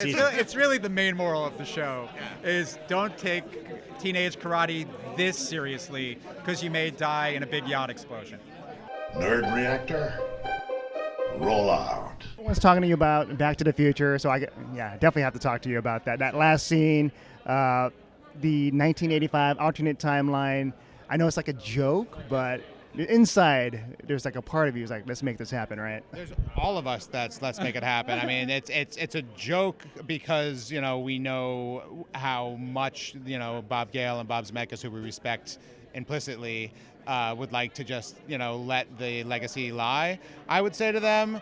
It's really the main moral of the show is don't take teenage karate this seriously because you may die in a big yacht explosion. Nerd Reactor, roll out. I was talking to you about Back to the Future, so definitely have to talk to you about that. That last scene, the 1985 alternate timeline. I know it's like a joke, but inside there's like a part of you is like, let's make this happen, right? There's all of us that's let's make it happen. I mean, it's a joke because we know how much Bob Gale and Bob Zemeckis, who we respect implicitly, would like to just let the legacy lie. I would say to them,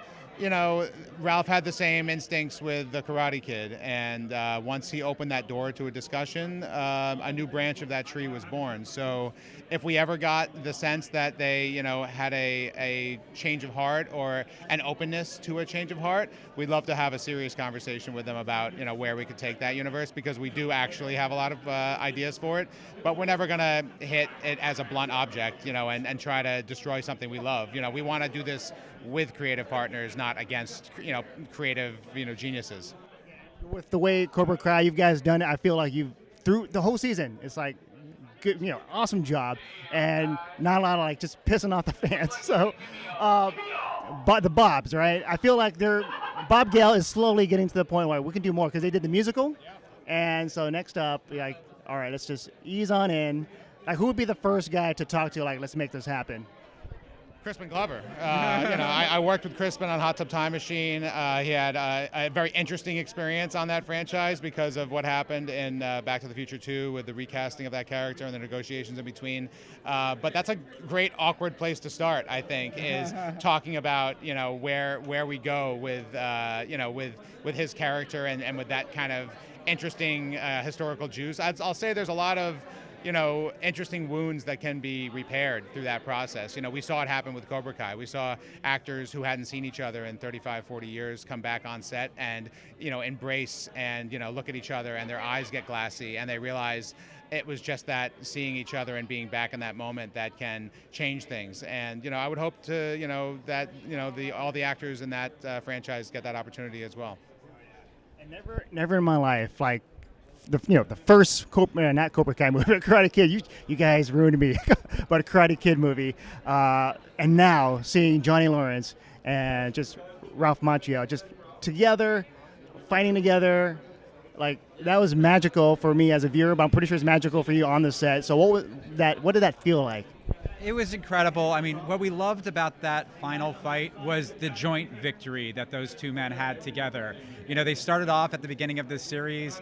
Ralph had the same instincts with the Karate Kid, and once he opened that door to a discussion, a new branch of that tree was born. So if we ever got the sense that they, had a change of heart or an openness to a change of heart, we'd love to have a serious conversation with them about, where we could take that universe, because we do actually have a lot of ideas for it, but we're never going to hit it as a blunt object, and try to destroy something we love. We want to do this with creative partners, not against creative geniuses. With the way Cobra Kai you guys done it, I feel like you've through the whole season. It's like good, awesome job, and not a lot of like just pissing off the fans. So, but the Bobs, right? I feel like Bob Gale is slowly getting to the point where we can do more because they did the musical, and so next up, like, all right, let's just ease on in. Like, who would be the first guy to talk to? Like, let's make this happen. Crispin Glover. I worked with Crispin on Hot Tub Time Machine. He had a very interesting experience on that franchise because of what happened in Back to the Future 2 with the recasting of that character and the negotiations in between. But that's a great awkward place to start, I think, is talking about where we go with with his character and with that kind of interesting historical juice. I'll say there's a lot of interesting wounds that can be repaired through that process. We saw it happen with Cobra Kai. We saw actors who hadn't seen each other in 35, 40 years come back on set and, embrace and, look at each other, and their eyes get glassy and they realize it was just that seeing each other and being back in that moment that can change things. And, I would hope to, that, all the actors in that franchise get that opportunity as well. And never in my life, like, the first not Cobra Kai movie, but Karate Kid. You guys ruined me, but a Karate Kid movie. And now seeing Johnny Lawrence and just Ralph Macchio just together, fighting together, like that was magical for me as a viewer. But I'm pretty sure it's magical for you on the set. So what did that feel like? It was incredible. I mean, what we loved about that final fight was the joint victory that those two men had together. They started off at the beginning of this series,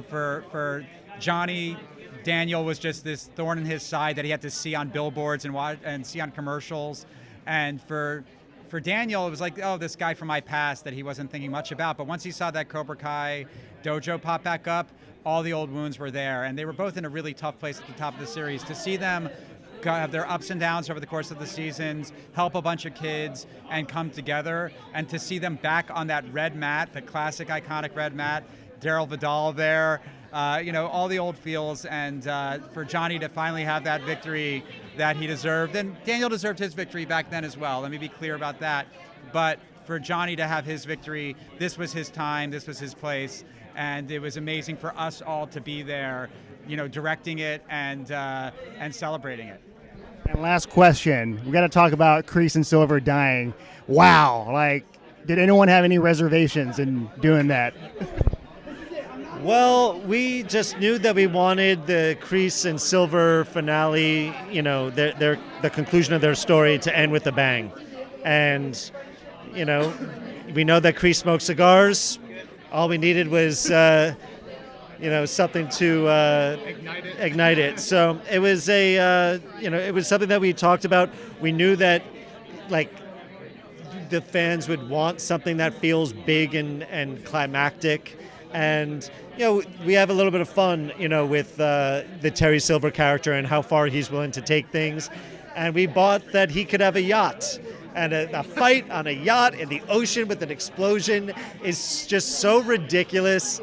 for Johnny, Daniel was just this thorn in his side that he had to see on billboards and see on commercials. And for Daniel, it was like, oh, this guy from my past that he wasn't thinking much about. But once he saw that Cobra Kai dojo pop back up, all the old wounds were there. And they were both in a really tough place at the top of the series. To see them have their ups and downs over the course of the seasons, help a bunch of kids, and come together, and to see them back on that red mat, the classic iconic red mat, Daryl Vidal there, all the old feels, and for Johnny to finally have that victory that he deserved, and Daniel deserved his victory back then as well, let me be clear about that, but for Johnny to have his victory, this was his time, this was his place, and it was amazing for us all to be there, directing it and celebrating it. And last question, we got to talk about Kreese and Silver dying. Wow, like, did anyone have any reservations in doing that? Well, we just knew that we wanted the Kreese and Silver finale, the conclusion of their story to end with a bang. And, we know that Kreese smoked cigars. All we needed was something to ignite it. So it was it was something that we talked about. We knew that, like, the fans would want something that feels big and climactic. And, we have a little bit of fun, with the Terry Silver character and how far he's willing to take things. And we bought that he could have a yacht. And a fight on a yacht in the ocean with an explosion is just so ridiculous.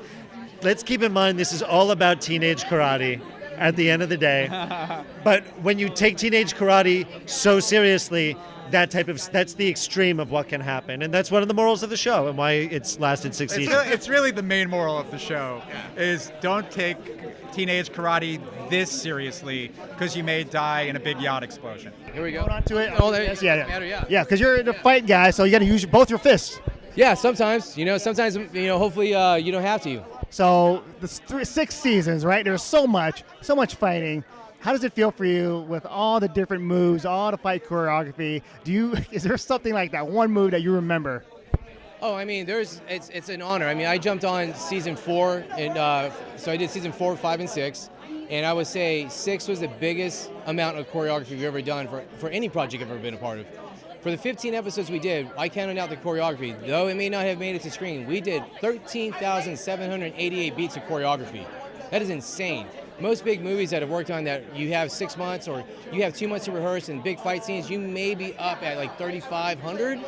Let's keep in mind this is all about teenage karate. at the end of the day. But when you take teenage karate so seriously, that's the extreme of what can happen, and that's one of the morals of the show and why it's lasted 6 seasons. It's really the main moral of the show is don't take teenage karate this seriously because you may die in a big yacht explosion. Here we go. Hold on to it. Oh, Yes, yeah. yeah. Yeah, because you're the fight guy, so you got to use both your fists. Yeah, sometimes, hopefully you don't have to. So the 6 seasons, right? There's so much fighting. How does it feel for you with all the different moves, all the fight choreography? Is there something like that one move that you remember? Oh, I mean, it's an honor. I mean, I jumped on season 4, and so I did season 4, 5, and 6. And I would say 6 was the biggest amount of choreography we've ever done for any project I've ever been a part of. For the 15 episodes we did, I counted out the choreography. Though it may not have made it to screen, we did 13,788 beats of choreography. That is insane. Most big movies that I've worked on that you have 6 months or you have 2 months to rehearse and big fight scenes, you may be up at like 3,500.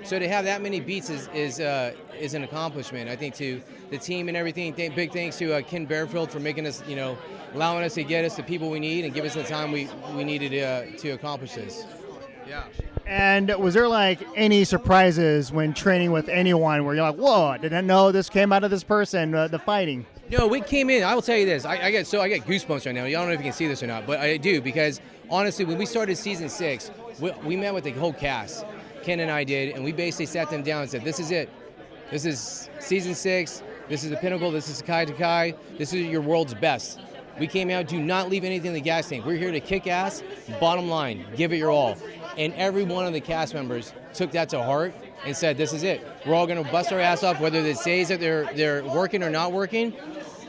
So to have that many beats is an accomplishment. I think to the team and everything. Big thanks to Ken Bearfield for making us, allowing us to get us the people we need and give us the time we needed to accomplish this. Yeah. And was there like any surprises when training with anyone where you're like, whoa, I didn't know this came out of this person, the fighting? No, we came in. I will tell you this. I get goosebumps right now. I don't know if you can see this or not, but I do because honestly, when we started season 6, we met with the whole cast. Ken and I did, and we basically sat them down and said, "This is it. This is season 6. This is the pinnacle. This is Kai to Kai. This is your world's best." We came out. Do not leave anything in the gas tank. We're here to kick ass. Bottom line, give it your all. And every one of the cast members took that to heart and said, "This is it. We're all going to bust our ass off, whether it says that they're working or not working."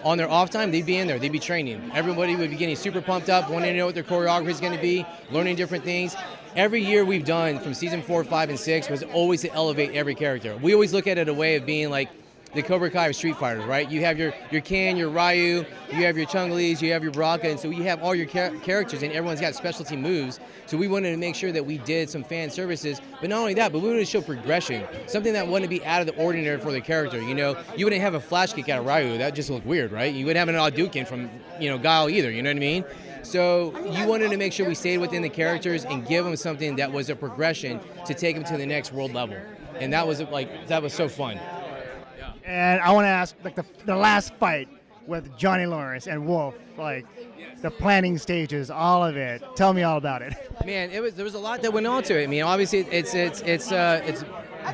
On their off time, they'd be in there. They'd be training. Everybody would be getting super pumped up, wanting to know what their choreography is going to be, learning different things. Every year we've done from season 4, 5, and 6 was always to elevate every character. We always look at it a way of being like the Cobra Kai of Street Fighters, right? You have your Ken, your Ryu, you have your Chung-Lis, you have your Baraka, and so you have all your characters, and everyone's got specialty moves. So we wanted to make sure that we did some fan services, but not only that, but we wanted to show progression, something that wouldn't be out of the ordinary for the character. You wouldn't have a flash kick out of Ryu. That just looked weird, right? You wouldn't have an Hadouken from, Guile either. You know what I mean? So you wanted to make sure we stayed within the characters and give them something that was a progression to take them to the next world level, and that was so fun. And I want to ask, like the last fight with Johnny Lawrence and Wolf, like the planning stages, all of it. Tell me all about it. Man, there was a lot that went on to it. I mean, obviously it's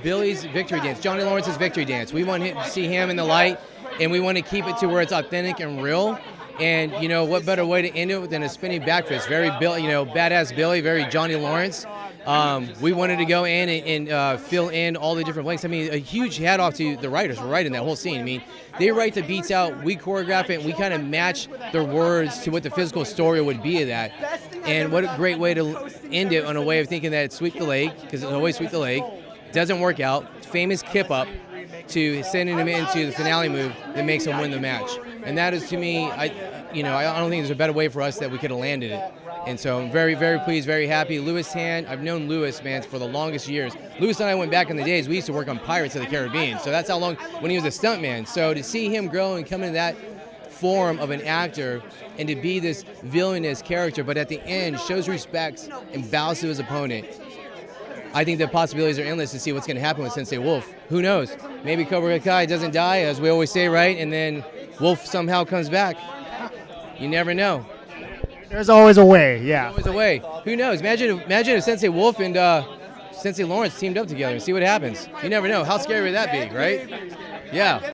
Billy's victory dance, Johnny Lawrence's victory dance. We want to see him in the light, and we want to keep it to where it's authentic and real. And what better way to end it than a spinning back fist? Very Bill, badass Billy, very Johnny Lawrence. We wanted to go in and fill in all the different blanks. I mean, a huge hat off to the writers for writing that whole scene. I mean, they write the beats out, we choreograph it, and we kind of match their words to what the physical story would be of that. And what a great way to end it on a way of thinking that it's sweep the leg, because it's always sweep the leg. Doesn't work out. Famous kip up to sending him into the finale move that makes him win the match. And that is, to me, I don't think there's a better way for us that we could have landed it. And so I'm very, very pleased, very happy. Louis Tan, I've known Louis, man, for the longest years. Louis and I went back in the days, we used to work on Pirates of the Caribbean. So that's how long, when he was a stuntman. So to see him grow and come into that form of an actor and to be this villainous character, but at the end shows respect and bows to his opponent, I think the possibilities are endless to see what's going to happen with Sensei Wolf. Who knows? Maybe Cobra Kai doesn't die, as we always say, right? And then Wolf somehow comes back. You never know. There's always a way, yeah. There's always a way. Who knows? Imagine if Sensei Wolf and Sensei Lawrence teamed up together and see what happens. You never know. How scary would that be, right? Yeah.